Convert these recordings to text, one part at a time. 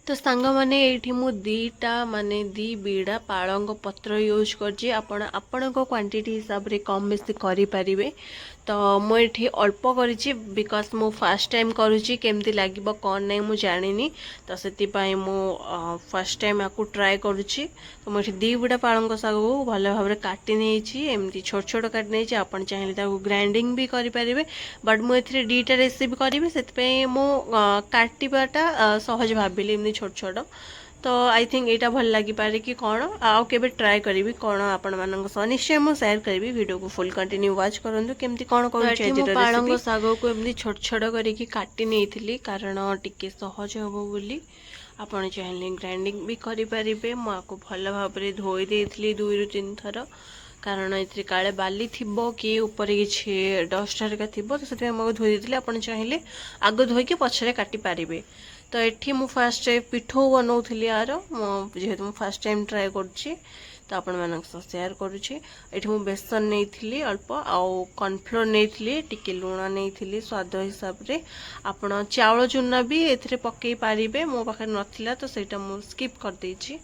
तो सांग माने एठी मु दीटा माने दी बीड़ा पालंग पत्र यूज करछि आपण को क्वांटिटी हिसाब रे कम बेसी करि परिबे। तो मु एठी अल्प करिछि बिकॉज मु फर्स्ट टाइम करूछि केमती लागिबो कोन नै मु जानिनी। तो सेति पई मु फर्स्ट टाइम आकु ट्राई करूछि। तो मु एठी दी बीड़ा पालंग साग को भलो भाबरे काटि नेछि एमती छोट छोट काटि नेछि। आपण चाहिले ताकु ग्राइंडिंग भी करि परिबे बट मु एथरे डीटा रेसिपी करिबे सेति पई मु काटिबाटा सहज भाबिली एमती छोट छोट। तो आई थिंक यहाँ भल लगी पारे कि कौन आउ के ट्राए करी कौन आपण मान निश्चय मुझे सेयार करी वीडियो को फुल कंटिन्यू वाच करूँ केमती कौन कर पालंग शाग को एमती छोट छोट करके काटी नहीं कारण टिके सहज हम बोली। आपण चाहिए ग्राइंडिंग भी करें मुझे भल भाव में धोई देती 2 ରୁ 3 थर कारण ये काले बाली थी कि ऊपर किसी डस्ट हरिका थी तो से धोई देती। आप चाहिए आग धोईकी पछरे काटी पारे। तो ये मु फास्ट पिठो बनाऊली यार जेहेतु मु फास्ट टाइम ट्राए करुँची तो आपण मान सेयार करुँची। ये मु बेसन नहीं अल्प आउ कॉर्नफ्लोर नहीं टिके लुण नहीं स्वाद हिसाब से आपण चाउल चूना भी ए पकई पारे मो पाखे नाला तो सहीटा मु स्किप कर देछि।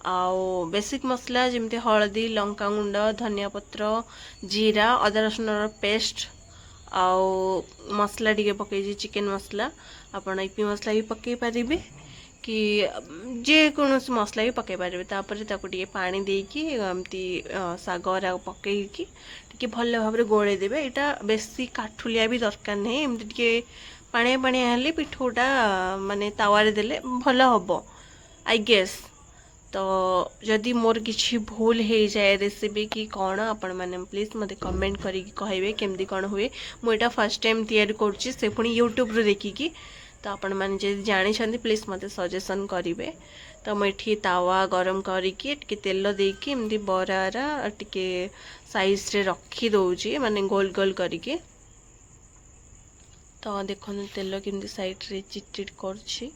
आउ बेसिक मसला जमती हलदी लंका गुंड धनिया पत्र जीरा अदा रसुन पेस्ट आउ मसला टिके पकई चिकेन मसला आपण ईपी मसला भी पकई पारे कि जेकोसी मसला भी पकई पारे। तापर टिके पानी देकी एमती साग पकईकी टिके भल भाव गोले देबे। एटा बेसी काठुलिया भी दरकार नहीं एमती टिके पानिया पानिया हेले पिठोटा माने तावारे देले भल हबो आई गेस। तो जदि मोर किसी भूल हो जाए रेसिपी कि कौन आपण मैंने प्लीज मते कमेंट करी कहबे केमती कौन हुए। मुझे फर्स्ट टाइम तैयारी करुँची से पुणी यूट्यूब रे देखिकी। तो आपण मैंने जब जानी प्लीज मते सजेशन करेंगे। तो मुझे तावा गरम करके तेल देकी एमती बरारा टिके साइज रे रखी दौची माने गोल गोल करके। तो देखो तेल केमती साइड रे चिटचिट करछि।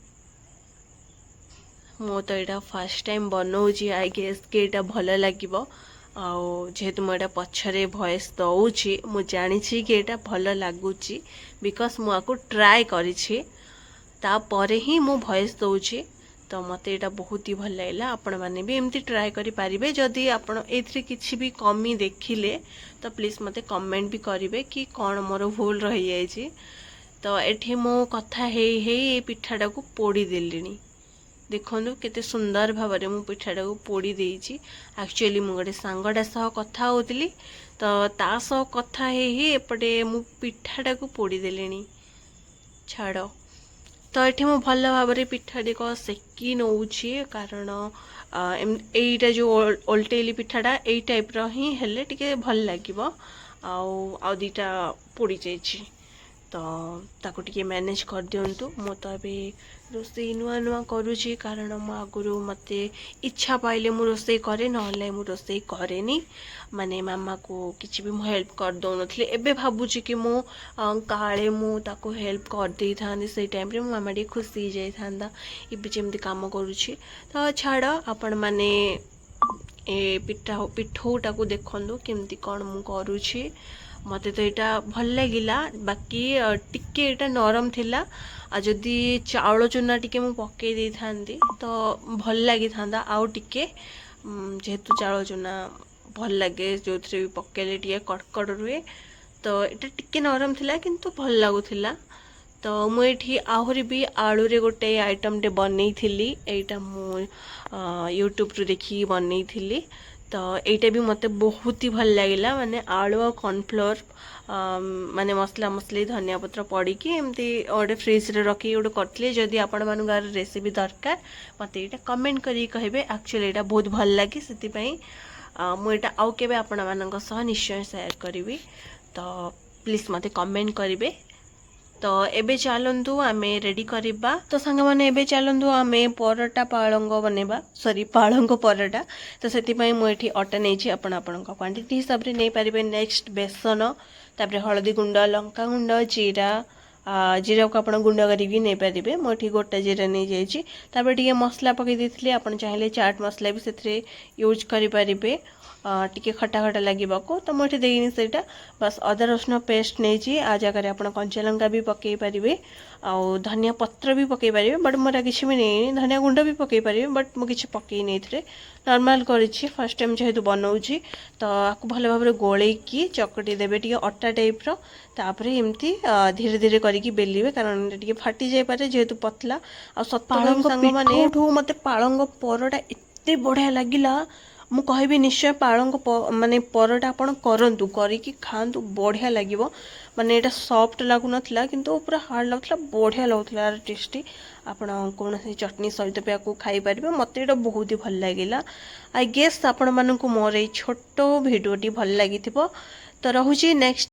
मो तो यहाँ फास्ट टाइम बनाऊँगी आई गेस कि यहाँ भल लगे। जेहेतु मुझे पछरे वॉइस दौची मु जानी कि यहाँ भल लगुच बिकॉज मुझे ट्राए करी ही मु वॉइस दौची। तो मत यहाँ बहुत ही भल लगे। आपण मैंने भी एमती ट्राए करेंगे जदि आपण ए किसी भी कमी देखिले तो प्लीज मते कमेंट भी करेंगे कि कौन मोर भूल रही जाए। तो ये मो कथा हे पिठाटा को पोड़ी देली देखो केते सुंदर भाव में मुझे पिठाटा को पोड़ी देइछि। एक्चुअली मु गोटे सांगटा सह कथा होतली तो ता सह कथा हे एपटे मु पिठाटा को पोड़ी देलेनी छाड़। तो ये मु भल भाव में पिठाटी को सेकी नौछि कारण एटा जो ओल्टेली पिठाटा ए टाइप री हेले टिके भल लगिबो। आउ दीटा पोड़ी जाइछि तो ताको टिके मैनेज कर दियंतु। मो तो अबे रोसई नुआ नुआ करुँची कारण मो आगुरु मते इच्छा पाइले मु रोसई करे नहले मु रोसई करेनी माने मामा को किछि भी मु हेल्प कर दो नथले। एबे भाबुची कि मु काळे मु ताको हेल्प कर देई थांदी से टाइम रे मो मामा डी खुशी जाई थांदा इबे जेमती काम करूची। तो छाड़ आपण माने ए पिठोटा को देखंदु केमती कोन मु करूची। मते तो यहाँ भल लगिला बाकी टिके यहाँ नरम थिला जदि चाउल चूना टिके मु पकई दे थांदी तो भल लगी थांदा। आउ टिके जेहेतु चाउल चूना भल लगे जो भी पकेले टिके कड़कड़ रुए तो यहाँ टिके नरम थिला किंतु भल लगुथिला। तो मुझे आहरी भी आलू रे गोटे आइटम टे बनई थिली एटा मु यूट्यूब रे देखी बनई थिली। तो यहाँ भी मते बहुत ही भल लगिला माने आलू और कॉर्नफ्लोर माने मसला मसली धनिया पत्र पड़ी कि एमती गोटे फ्रिज रे रखी गोटे करथिले। जदि आपण मान रेसिपी दरकार मते यहाँ कमेंट करी कहबे। एक्चुअली यहाँ बहुत भल लगे से मुझे आउ केबे आपण मानक सह निश्चय शेयर करी। तो प्लीज मते कमेंट करेंगे। तो एबे चलतु आमे रेडी करवा। तो सांग माने एबे चलतु आमे परोटा पालंग बनेबा सॉरी पालंग परोटा। तो सेति पई मु एठी अटा नेछि आपण क्वांटिटी हिसाब रे नै पारिबे। नेक्स्ट बेसन तापरे हळदी गुंड लंका गुंड जीरा जीरा को आपण गुंड करी नै पारिबे। मु एठी गोटा जीरा नै जाइछि। तापरे टिके मसला पकई देथिले आपण चाहिले चाट मसला भी सेथरे यूज करि पारिबे। टिके खटा खटा लगे तो मुझे देनी से बस अदा रसुण पेस्ट नहीं आ जगह आप कंचा लंका भी पकई पारे आउ धनिया पत्र भी पकई पारे बट मोर किसी भी नहीं धनिया गुंड भी पकई पारे बट मुझे किसी पकई नहीं नॉर्मल करी फर्स्ट टाइम जेहेतु बनाऊँगी तो आपको भल भाव गोलैकी चकटी देवे टी अटा टाइप तापर एमती धीरे धीरे करके बेलिए कारण टे फाटी जापे जेहेतु पतला आ पालंग सांग मैंने मत पालंग परटा एत बढ़िया लगिला मु कहबी निश्चय पालंग माने परटा आपण करंतु करिकी खांतु बढ़िया लागिवो माने एटा सॉफ्ट लागु नथला किंतु पूरा हार्ड लागुतला बढ़िया लागुतला टेस्टी आपण कौन से चटनी सहित पे आपको खाई पारिबे मते एटा बहुत ही भल लागिला आई गेस आपण मानकु मोर ए छोटो भिडियोटी भल लागिथिबो तो रहुची नेक्स्ट